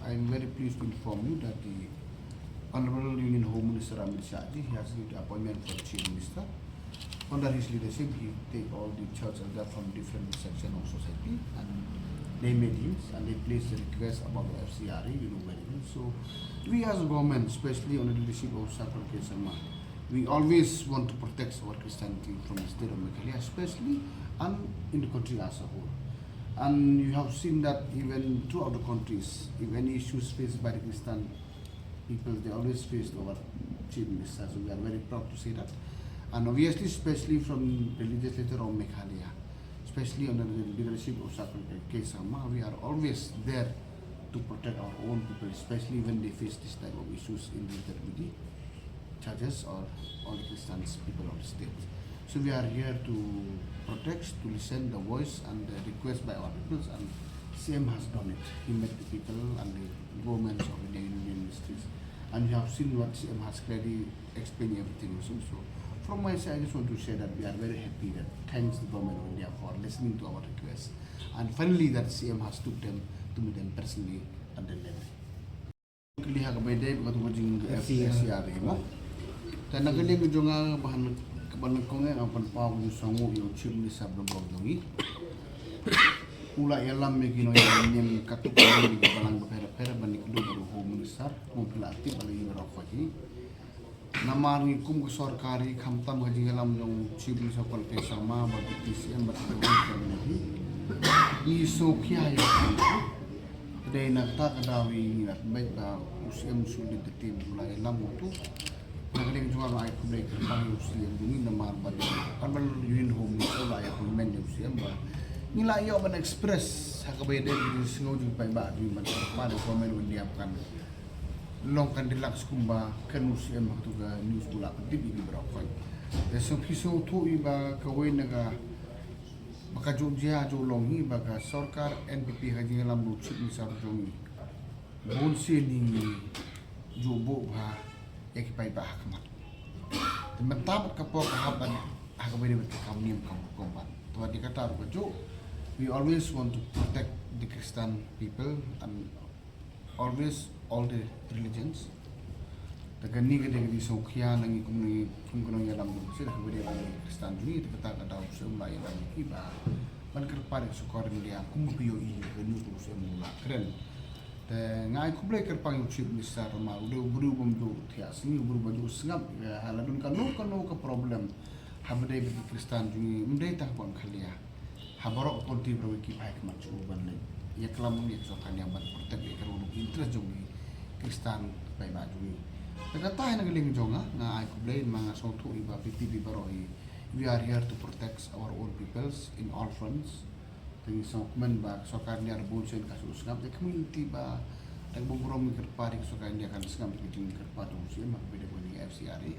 I am very pleased to inform you that the Honorable Union Home Minister AMIT SHAH he has given the appointment for Chief Minister. Under his leadership, he take all the church elders from different sections of society and they made him and they placed a request about the FCRA, you know very well. So we as a government, especially under the leadership of Sakral Kesama, we always want to protect our Christianity from the state of Meghalaya, especially and in the country as a whole. And you have seen that even throughout the countries, if any issues faced by the Christian people, they always face our Chief Minister. So we are very proud to say that. And obviously, especially from the legislature of Meghalaya, especially under the leadership of Sakral Kesama, we are always there to protect our own people, especially when they face this type of issues in the intermediate churches or all the Christian people of the state. So we are here to protect, to listen the voice and the request by our people, and CM has done it. He met the people and the governments of the union ministries, and you have seen what CM has clearly explained everything. So from my side, I just want to say that we are very happy that thanks the government of India for listening to our requests, and finally that CM has took them to meet them personally at the level. Kelihat kepada betul-betul FCRA mo. Dan nagaling ko nga bahan kaban ko nga ang panpaw yung sango yung Chief Minister ng Bogdongi. Ula ïALAM may ginoy yung katukan ng balang pera banik do baru Home Minister mo pelati bali yung rakwaji. Namari kum sarkari khamtam haji ïALAM yung Chief Minister Sakral Kesama bagi PCM batik nabi. Ni sokya yung Today nagtakadawi at may UCM sulit the team ula ïALAM mo to. Nagaling juga ay kulay kerpang UCM dumi na marbad. Kanbal yun home ni ula ay kulmen UCM ba. Nila iyo man express hakabay din yung singaw yung paiba yung man para komen undi apkan. Long kan relax kumba kan UCM hatuga news ula kan tibi bra koy. So piso to iba kaway naga baka jogja jolongi baka sarkar NPP haji ïALAM lu chip ni sarjongi. Bonse ni jobo ba ekipay ba hakmat. Teman-teman kapok kahaban hakabay dengan kami kompan. Tuhan dikata rupajo. We always want to protect the Christian people and always all the religions. Tagani ka di sokya nang kung ïALAM sila hakabay dengan Christian ni kata kata usum lain lagi iba. Man kerpare sukar dia kumbiyo i ganu usum ïAKREN. Ngai kublai kerpang yung Chief Minister ma udah berubah do tias ni berubah do sengap haladun kanu ke problem habadai bagi Kristen jungi mendai tak pun khalia habarok konti berwiki baik macam banle ya kelam ni sokan yang ban protect ya kerunu interest jungi Kristen baik baju kata yang ngeling jonga ngai kublai mga sotu iba PTB baroi. We are here to protect our own peoples in all fronts. Tengi sokmen ba sokan dia rebulsion kasus ngam de community ba nagbuburom kerpari sokan dia kan ngam bikin kerpari usia mak beda ni FCRA.